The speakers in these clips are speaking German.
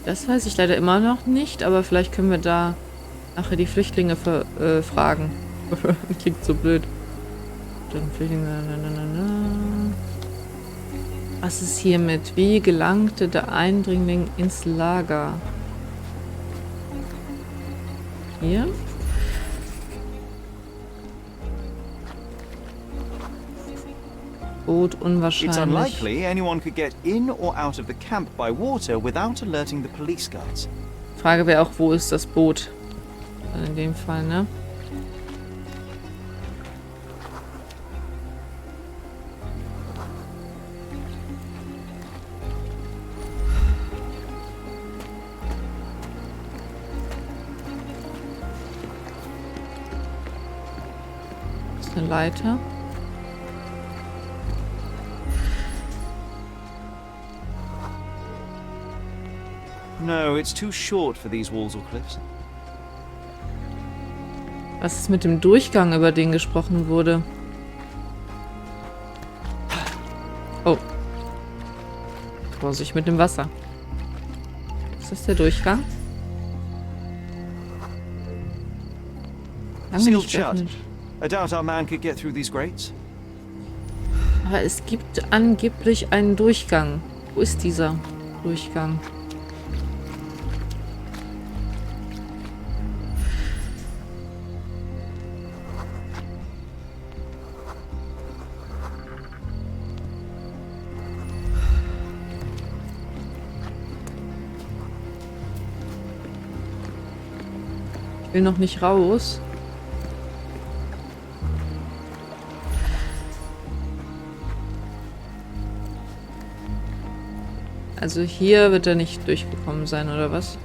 Das weiß ich leider immer noch nicht, aber vielleicht können wir da nachher die Flüchtlinge fragen. Klingt so blöd. Dann Flüchtlinge. Was ist hiermit? Wie gelangte der Eindringling ins Lager? Hier? Boot It's unwahrscheinlich. unlikely anyone could get in or out of the camp by water without alerting the police guards. Frage wäre auch, wo ist das Boot? In dem Fall, ne? Das ist eine Leiter. No, it's too short for these walls or cliffs. Was ist mit dem Durchgang, über den gesprochen wurde? Oh. Vorsicht mit dem Wasser. Ist das der Durchgang? Lange Sealed nicht shut. geöffnet. I doubt our man could get through these grates. Aber es gibt angeblich einen Durchgang. Wo ist dieser Durchgang? Ich will noch nicht raus. Also hier wird er nicht durchgekommen sein, oder was?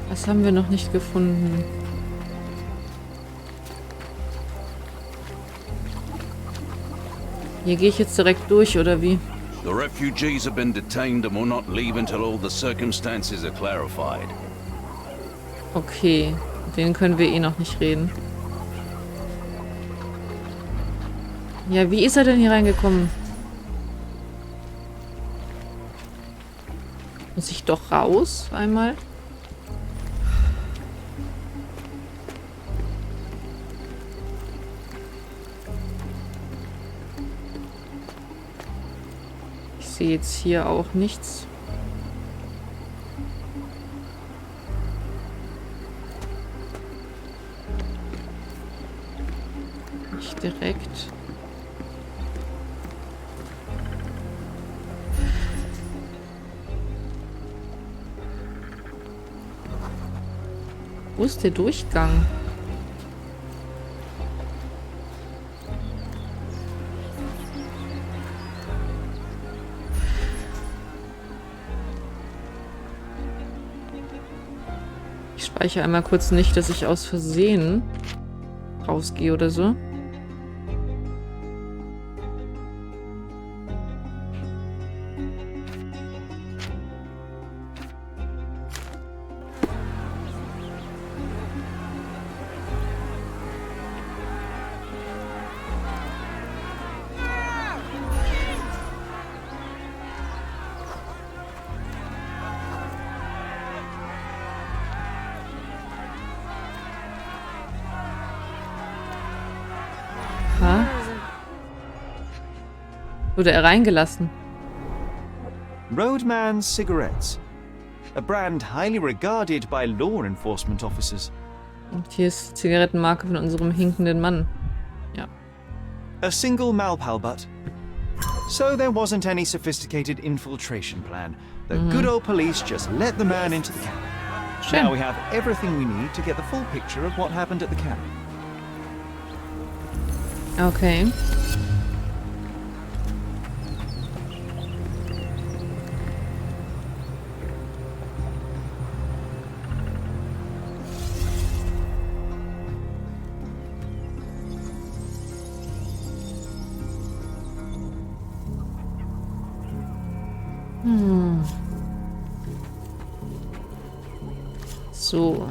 Das haben wir noch nicht gefunden. Hier gehe ich jetzt direkt durch, oder wie? The refugees have been detained and will not leave until all the circumstances are clarified. Okay, mit denen können wir eh noch nicht reden. Ja, wie ist er denn hier reingekommen? Muss ich doch raus einmal? Ich sehe jetzt hier auch nichts. Nicht direkt. Wo ist der Durchgang? Ich speichere einmal kurz nicht, dass ich aus Versehen rausgehe oder so. Ha? Wurde er reingelassen? Roadman cigarettes. A brand highly regarded by law enforcement officers. Und hier ist die Zigarettenmarke von unserem hinkenden Mann. Ja. A single Malpal butt. So there wasn't any sophisticated infiltration plan. The good old police just let the man into the camp. Schön. Now we have everything we need to get the full picture of what happened at the camp. Okay. So.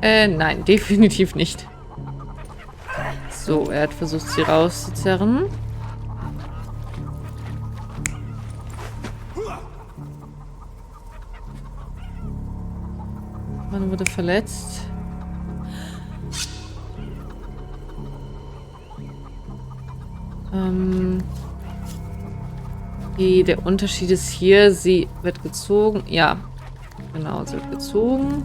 Nein, definitiv nicht. So, er hat versucht, sie rauszuzerren. Man wurde verletzt. Okay, der Unterschied ist hier, sie wird gezogen. Ja, genau, sie wird gezogen.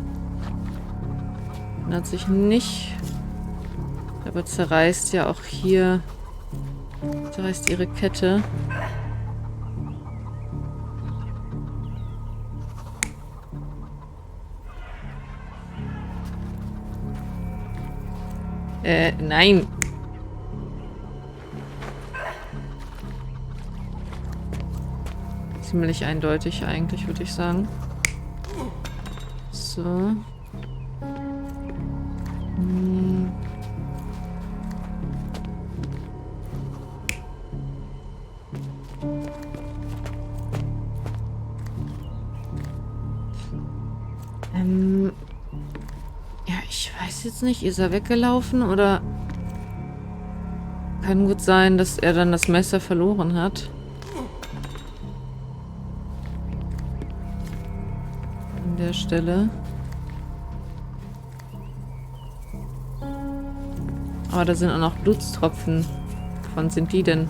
Ändert sich nicht. Aber zerreißt ja auch hier. Zerreißt ihre Kette. Nein. Ziemlich eindeutig eigentlich, würde ich sagen. So. Ja, ich weiß jetzt nicht. Ist er weggelaufen oder... Kann gut sein, dass er dann das Messer verloren hat. An der Stelle. Aber da sind auch noch Blutstropfen. Wann sind die denn?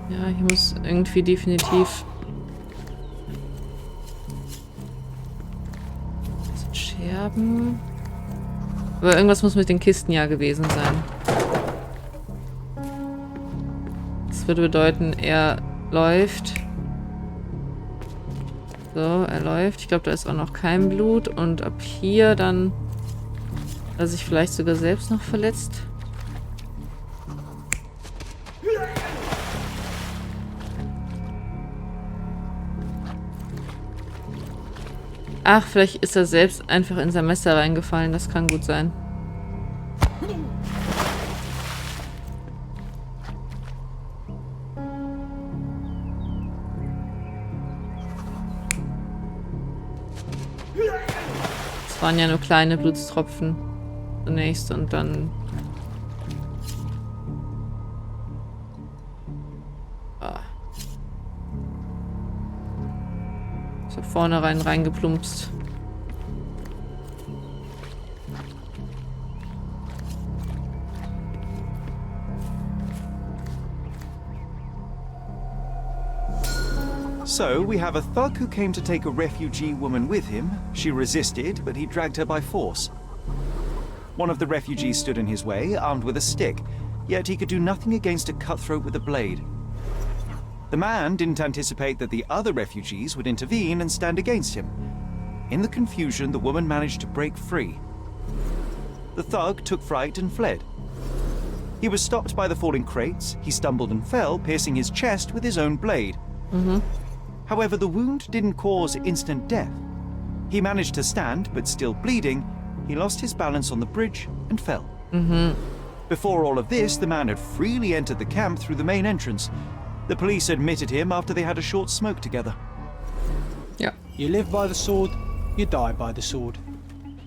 Ja, hier muss irgendwie definitiv... Das sind Scherben. Aber irgendwas muss mit den Kisten ja gewesen sein. Das würde bedeuten, er läuft. So, er läuft. Ich glaube, da ist auch noch kein Blut. Und ab hier dann... Hat er sich vielleicht sogar selbst noch verletzt. Ach, vielleicht ist er selbst einfach in sein Messer reingefallen. Das kann gut sein. Es waren ja nur kleine Blutstropfen zunächst und dann... vorne reingeplumpst. So, we have a thug who came to take a refugee woman with him. She resisted, but he dragged her by force. One of the refugees stood in his way, armed with a stick, yet he could do nothing against a cutthroat with a blade. The man didn't anticipate that the other refugees would intervene and stand against him. In the confusion, the woman managed to break free. The thug took fright and fled. He was stopped by the falling crates. He stumbled and fell, piercing his chest with his own blade. However, the wound didn't cause instant death. He managed to stand, but still bleeding, he lost his balance on the bridge and fell. Before all of this, the man had freely entered the camp through the main entrance. The police admitted him after they had a short smoke together. Ja. You live by the sword, you die by the sword.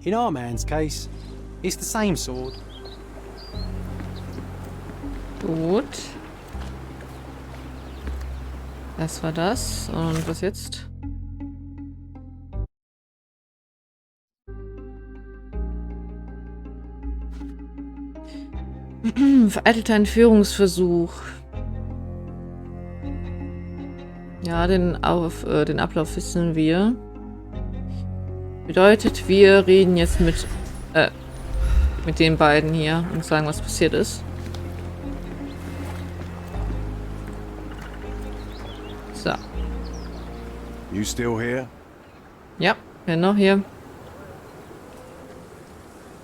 In our man's case, it's the same sword. Gut. Das war das. Und was jetzt? Vereitelter Entführungsversuch. Ja, den Ablauf wissen wir. Bedeutet, wir reden jetzt mit den beiden hier und sagen, was passiert ist. So. You still here? Ja, bin noch hier.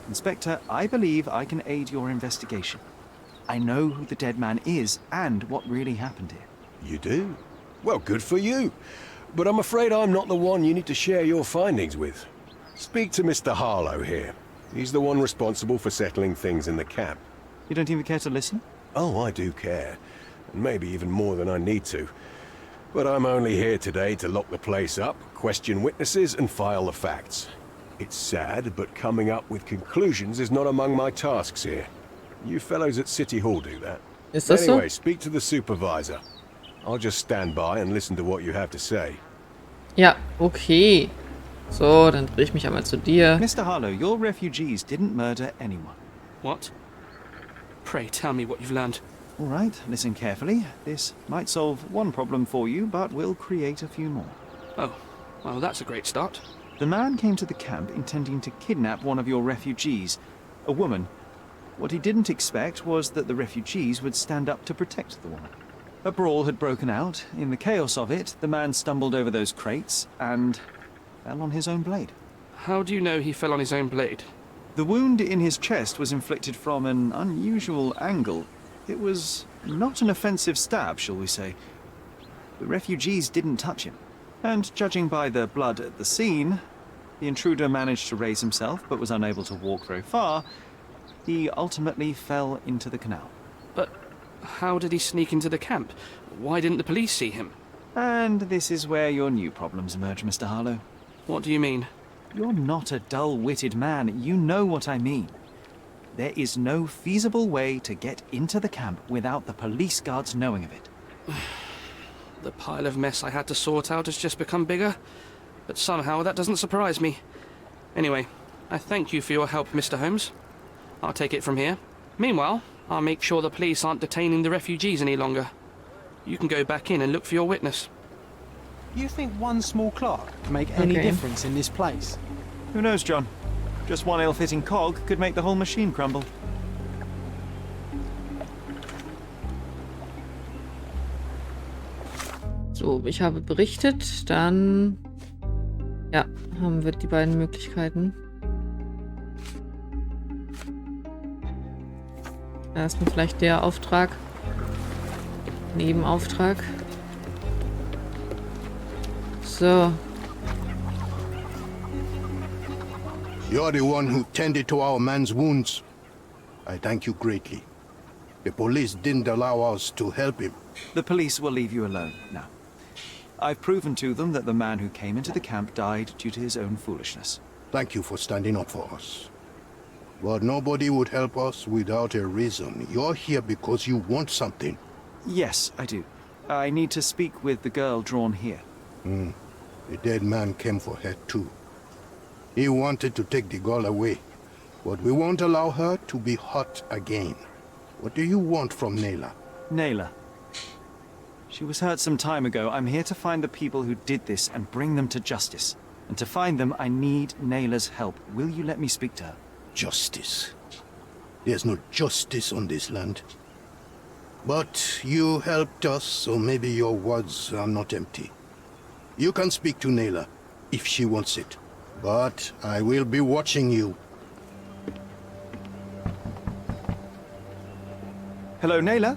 Inspector, I believe I can aid your investigation. I know who the dead man is and what really happened here. You do? Well, good for you. But I'm afraid I'm not the one you need to share your findings with. Speak to Mr. Harlow here. He's the one responsible for settling things in the camp. You don't even care to listen? Oh, I do care. And maybe even more than I need to. But I'm only here today to lock the place up, question witnesses, and file the facts. It's sad, but coming up with conclusions is not among my tasks here. You fellows at City Hall do that. Ist das so? Anyway, speak to the supervisor. I'll just stand by and listen to what you have to say. Ja, okay. So, dann drehe ich mich einmal zu dir. Mr. Harlow, your refugees didn't murder anyone. What? Pray tell me what you've learned. All right, listen carefully. This might solve one problem for you, but will create a few more. Oh, well, that's a great start. The man came to the camp intending to kidnap one of your refugees, a woman. What he didn't expect was that the refugees would stand up to protect the woman. A brawl had broken out. In the chaos of it, the man stumbled over those crates and fell on his own blade. How do you know he fell on his own blade? The wound in his chest was inflicted from an unusual angle. It was not an offensive stab, shall we say. The refugees didn't touch him. And judging by the blood at the scene, the intruder managed to raise himself but was unable to walk very far. He ultimately fell into the canal. But how did he sneak into the camp? Why didn't the police see him? And this is where your new problems emerge, Mr. Harlow. What do you mean? You're not a dull-witted man. You know what I mean. There is no feasible way to get into the camp without the police guards knowing of it. The pile of mess I had to sort out has just become bigger, but somehow that doesn't surprise me. Anyway, I thank you for your help, Mr. Holmes. I'll take it from here. Meanwhile, I'll make sure the police aren't detaining the refugees any longer. You can go back in and look for your witness. You think one small clerk can make any Okay. difference in this place? Who knows, John? Just one ill-fitting cog could make the whole machine crumble. So, ich habe berichtet. Dann, ja, haben wir die beiden Möglichkeiten. Erstmal vielleicht der Auftrag. Nebenauftrag. So. You're the one who tended to our man's wounds. I thank you greatly. The police didn't allow us to help him. The police will leave you alone now. I've proven to them that the man who came into the camp died due to his own foolishness. Thank you for standing up for us. But nobody would help us without a reason. You're here because you want something. Yes, I do. I need to speak with the girl drawn here. The dead man came for her too. He wanted to take the girl away, but we won't allow her to be hurt again. What do you want from Neila? Neila. She was hurt some time ago. I'm here to find the people who did this and bring them to justice. And to find them, I need Naila's help. Will you let me speak to her? Justice. There's no justice on this land. But you helped us, so maybe your words are not empty. You can speak to Neila, if she wants it. But I will be watching you. Hello, Neila?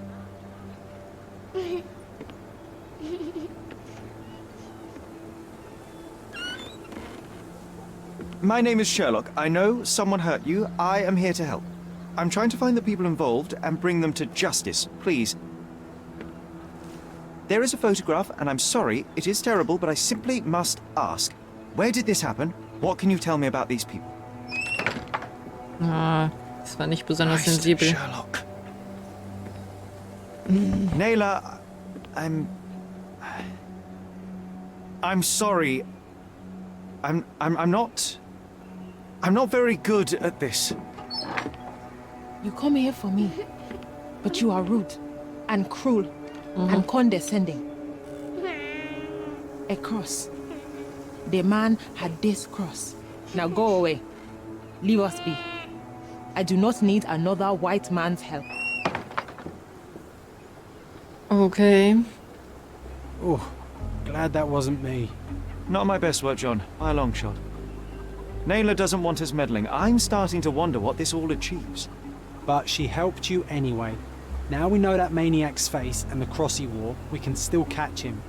My name is Sherlock. I know someone hurt you. I am here to help. I'm trying to find the people involved and bring them to justice. Please. There is a photograph, and I'm sorry, it is terrible, but I simply must ask. Where did this happen? What can you tell me about these people? Ah, das war nicht besonders sensibel. Sherlock. Neila, I'm sorry. I'm not very good at this. You come here for me, but you are rude and cruel and condescending. A cross. The man had this cross. Now go away. Leave us be. I do not need another white man's help. Okay. Oh, glad that wasn't me. Not my best work, John, by a long shot. Neila doesn't want us meddling. I'm starting to wonder what this all achieves. But she helped you anyway. Now we know that maniac's face and the cross he wore, we can still catch him.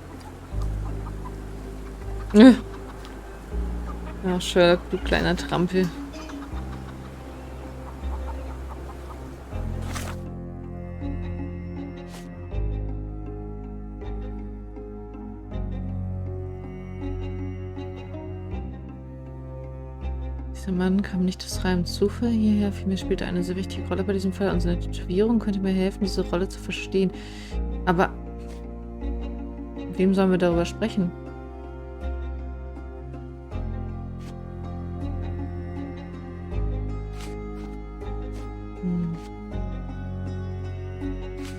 Ja, Sherlock, du kleiner Trampel. Dieser Mann kam nicht aus reinem Zufall hierher. Vielmehr spielte eine sehr wichtige Rolle bei diesem Fall. Unsere Tätowierung könnte mir helfen, diese Rolle zu verstehen. Aber mit wem sollen wir darüber sprechen?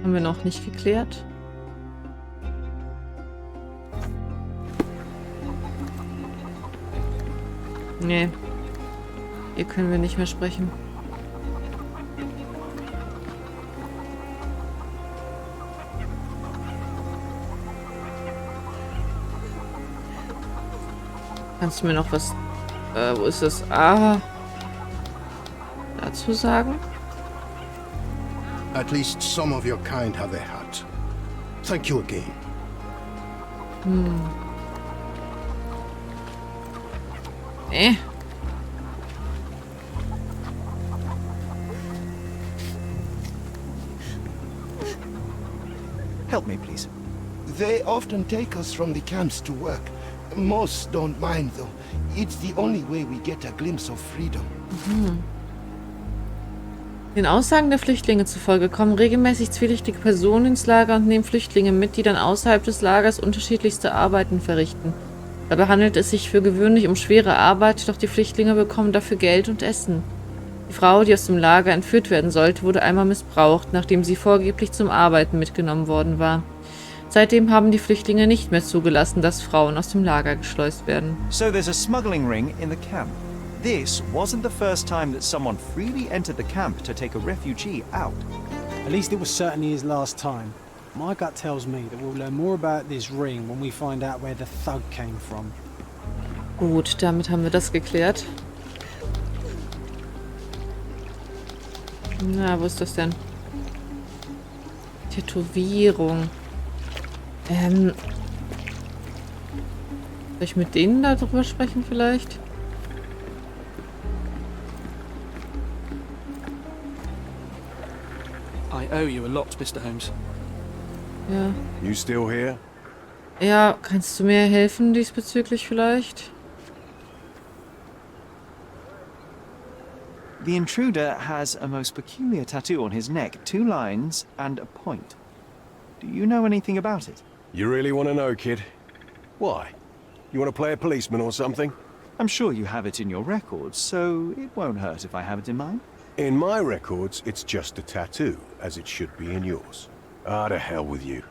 Haben wir noch nicht geklärt. Nee. Hier können wir nicht mehr sprechen. Kannst du mir noch was... wo ist das? Dazu sagen? At least some of your kind have a hat. Thank you again. Help me, please. They often take us from the camps to work. Most don't mind, though. It's the only way we get a glimpse of freedom. Den Aussagen der Flüchtlinge zufolge kommen regelmäßig zwielichtige Personen ins Lager und nehmen Flüchtlinge mit, die dann außerhalb des Lagers unterschiedlichste Arbeiten verrichten. Dabei handelt es sich für gewöhnlich um schwere Arbeit, doch die Flüchtlinge bekommen dafür Geld und Essen. Die Frau, die aus dem Lager entführt werden sollte, wurde einmal missbraucht, nachdem sie vorgeblich zum Arbeiten mitgenommen worden war. Seitdem haben die Flüchtlinge nicht mehr zugelassen, dass Frauen aus dem Lager geschleust werden. So there's a smuggling ring in the camp. This wasn't the first time that someone freely entered the camp to take a refugee out. At least it was certainly his last time. My gut tells me that we'll learn more about this ring when we find out where the thug came from. Gut, damit haben wir das geklärt. Na, wo ist das denn? Tätowierung. Soll ich mit denen darüber sprechen vielleicht? I owe you a lot, Mr. Holmes. Ja. You still here? Ja, kannst du mir helfen diesbezüglich vielleicht? The intruder has a most peculiar tattoo on his neck, 2 lines and a point. Do you know anything about it? You really want to know, kid? Why? You want to play a policeman or something? I'm sure you have it in your records, so it won't hurt if I have it in mine. In my records, it's just a tattoo, as it should be in yours. Ah, to hell with you.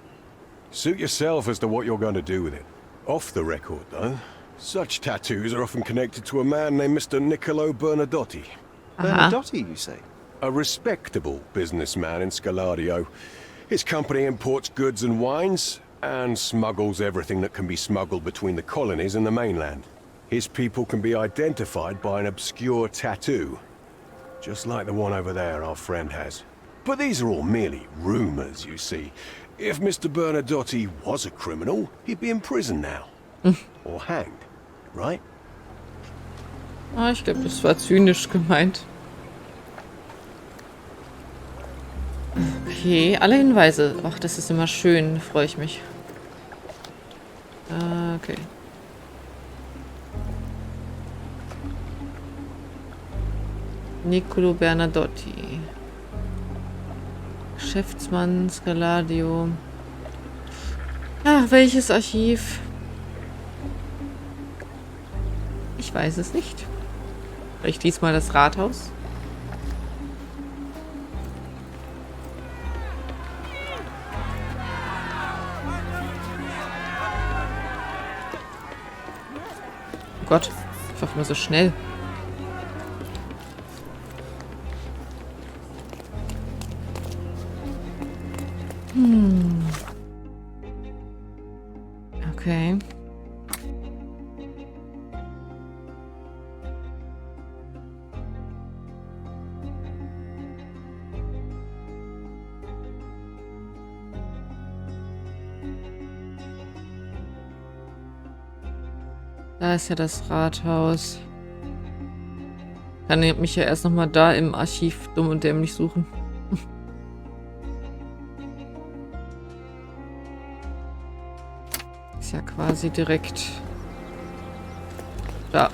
Suit yourself as to what you're going to do with it. Off the record, though, such tattoos are often connected to a man named Mr. Niccolo Bernadotti. Bernadotti, you say? A respectable businessman in Scalario. His company imports goods and wines, and smuggles everything that can be smuggled between the colonies and the mainland. His people can be identified by an obscure tattoo, just like the one over there our friend has. But these are all merely rumors, you see. If Mr. Bernadotti was a criminal, he'd be in prison now. Or hanged, right? Ah, ich glaube, das war zynisch gemeint. Okay, alle Hinweise. Ach, das ist immer schön, da freue ich mich. Okay. Niccolo Bernadotti. Geschäftsmann, Scaladio. Ach, welches Archiv? Ich weiß es nicht. Vielleicht diesmal das Rathaus? Oh Gott, einfach immer so schnell. Okay. Da ist ja das Rathaus. Kann ich mich ja erst nochmal da im Archiv dumm und dämlich suchen. Ist ja quasi direkt da.